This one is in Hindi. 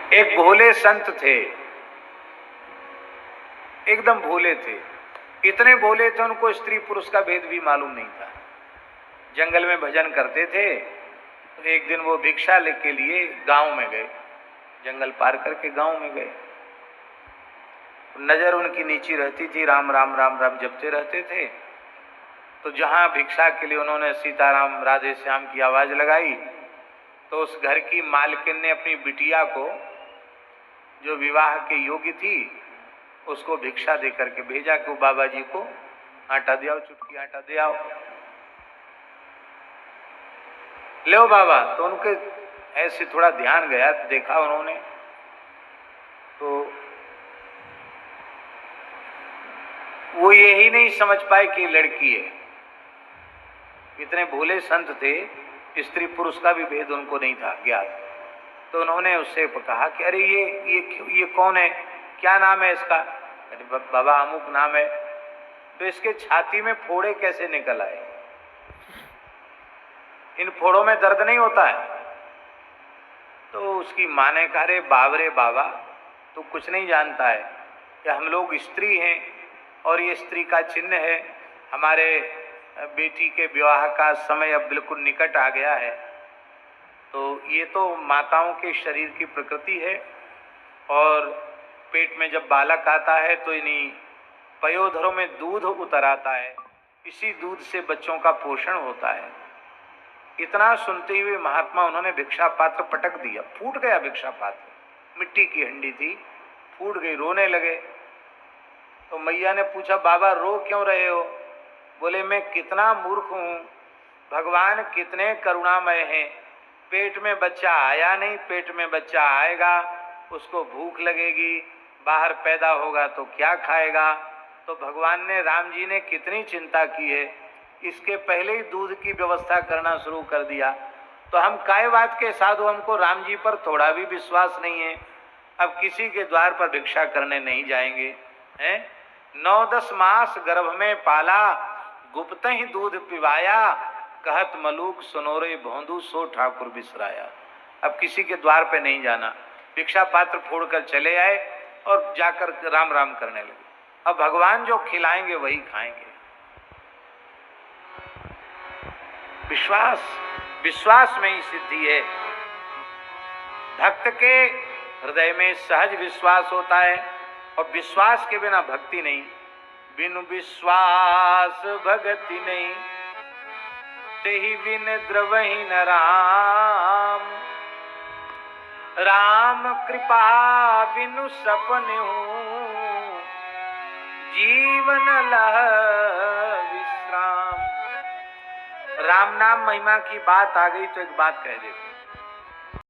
एक भोले संत थे, एकदम भोले थे। इतने भोले थे उनको स्त्री पुरुष का भेद भी मालूम नहीं था। जंगल में भजन करते थे। तो एक दिन वो भिक्षा लेके लिए गांव में गए, जंगल पार करके गांव में गए। नजर उनकी नीची रहती थी, राम राम राम राम जपते रहते थे। तो जहां भिक्षा के लिए उन्होंने सीताराम राधे श्याम की आवाज लगाई, तो उस घर की मालकिन ने अपनी बिटिया को, जो विवाह के योग्य थी, उसको भिक्षा दे करके भेजा कि वो बाबा जी को आटा दे आओ, चुटकी आटा दे आओ। ले बाबा। तो उनके ऐसे थोड़ा ध्यान गया, देखा उन्होंने, तो वो यही नहीं समझ पाए कि लड़की है। इतने भोले संत थे, स्त्री पुरुष का भी भेद उनको नहीं था ज्ञात। तो उन्होंने उससे कहा कि अरे ये कौन है, क्या नाम है इसका? अरे बाबा अमुक नाम है। तो इसके छाती में फोड़े कैसे निकल आए? इन फोड़ों में दर्द नहीं होता है? तो उसकी मां ने कहा, अरे बाबरे बाबा, तो कुछ नहीं जानता है कि हम लोग स्त्री हैं और ये स्त्री का चिन्ह है। हमारे बेटी के विवाह का समय अब बिल्कुल निकट आ गया है। तो ये तो माताओं के शरीर की प्रकृति है, और पेट में जब बालक आता है तो इन्हीं पयोधरों में दूध उतर आता है, इसी दूध से बच्चों का पोषण होता है। इतना सुनते हुए महात्मा उन्होंने भिक्षा पात्र पटक दिया, फूट गया भिक्षा पात्र। मिट्टी की हंडी थी, फूट गई, रोने लगे। तो मैया ने पूछा, बाबा रो क्यों रहे हो? बोले, मैं कितना मूर्ख हूं, भगवान कितने करुणामय हैं। पेट में बच्चा आया नहीं, पेट में बच्चा आएगा, उसको भूख लगेगी, बाहर पैदा होगा तो क्या खाएगा? तो भगवान ने, राम जी ने कितनी चिंता की है, इसके पहले ही दूध की व्यवस्था करना शुरू कर दिया। तो हम काय बात के साधु, हमको राम जी पर थोड़ा भी विश्वास नहीं है, अब किसी के द्वार पर भिक्षा करने नहीं जाएंगे। हैं? 9-10 मास गर्भ में पाला, गुप्त ही दूध पिवाया, कहत मलूक सुनोरे भोंदू सो ठाकुर बिसराया। अब किसी के द्वार पे नहीं जाना, भिक्षा पात्र फोड़कर चले आए और जाकर राम राम करने लगे। अब भगवान जो खिलाएंगे वही खाएंगे। विश्वास में ही सिद्धि है। भक्त के हृदय में सहज विश्वास होता है, और विश्वास के बिना भक्ति नहीं। बिनु विश्वास भगति नहीं, तेहि बिन द्रवहि न राम। राम कृपा बिनु सपने हूँ, जीवन लह विश्राम। राम नाम महिमा की बात आ गई तो एक बात कह देते हैं।